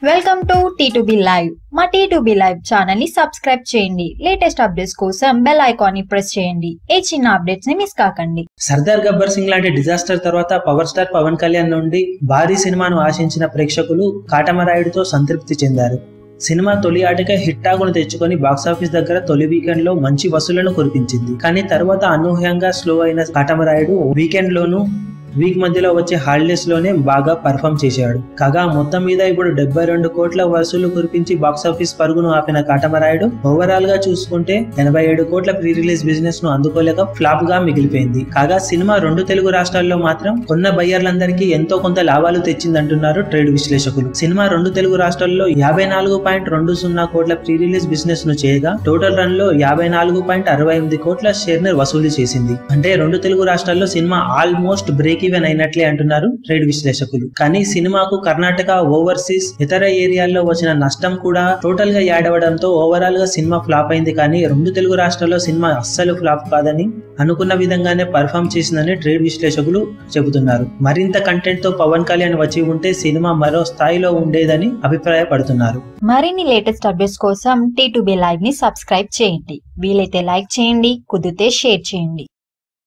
Welcome to T2B live. మా T2B live channel ని subscribe చేయండి. లేటెస్ట్ అప్డేట్స్ కోసం బెల్ ఐకాన్ ని ప్రెస్ చేయండి. ఏ చిన్న అప్డేట్స్ ని మిస్ కాకండి. సర్దార్ గబ్బర్ సింగ్ లాంటి డిజాస్టర్ తర్వాత పవర్ స్టార్ పవన్ కళ్యాణ్ నుండి భారీ సినిమాను ఆశించిన ప్రేక్షకులు కాటమరాయుడుతో సంతృప్తి చెందారు. సినిమా తొలి ఆటకే హిట్ టాగును తెచ్చుకొని బాక్సాఫీస్ దగ్గర తొలి వీకెండ్ లో మంచి వసూళ్లను కురిపించింది. కానీ తర్వాత అనూహ్యంగా స్లో అయిన కాటమరాయుడు వీకెండ్ లోను వీక్ మధ్యలో వచ్చే హాలిడేస్ లోనే బాగా పర్ఫామ్ చేశాడు. కాగా మొత్తం మీద ఇప్పుడు 72 కోట్ల వసూలు కురిపించి బాక్సాఫీస్ పరుగును ఆపిన కాటమరాయుడు ఓవరాల్ గా చూసుకుంటే 87 కోట్ల ప్రీ రిలీజ్ బిజినెస్ ను అందుకోలేక ఫ్లాప్ గా మిగిలిపోయింది. కాగా సినిమా 2 తెలుగు రాష్ట్రాల్లో మాత్రం కొన్న బయ్యర్లందరికీ ఎంతో కొంత లాభాలు తెచ్చిందంటున్నారు ట్రేడ్ విశ్లేషకులు. సినిమా 2 తెలుగు రాష్ట్రాల్లో 54.20 కోట్ల ప్రీ రిలీజ్ బిజినెస్ ను చేయగా టోటల్ రన్ లో 54.68 కోట్ల షేర్ ని వసూలు చేసింది. అంటే 2 తెలుగు రాష్ట్రాల్లో సినిమా ఆల్మోస్ట్ బ్రేక్ ఈవెన్ అయినట్లే అంటున్నారు ట్రేడ్ విశ్లేషకులు. కానీ సినిమాకు కర్ణాటక, ఓవర్సీస్ ఇతర ఏరియాల్లో వచ్చిన నష్టం కూడా టోటల్ గా యాడ్ అవ్వడంతో ఓవరాల్ గా సినిమా ఫ్లాప్ అయింది. కానీ 2 తెలుగు రాష్ట్రాల్లో సినిమా అస్సలు ఫ్లాప్ కాదని, అనుకున్న విధంగానే పర్ఫామ్ చేసిందని ట్రేడ్ విశ్లేషకులు చెబుతున్నారు. మరింత కంటెంట్ తో పవన్ కళ్యాణ్ వచ్చి ఉంటే సినిమా మరో స్థాయిలో ఉండేదని అభిప్రాయపడుతున్నారు. మరిన్ని లేటెస్ట్ అప్డేట్స్ కోసం T2B లైవ్ ని సబ్స్క్రైబ్ చేయండి. వీలైతే లైక్ చేయండి, కుదిరితే షేర్ చేయండి.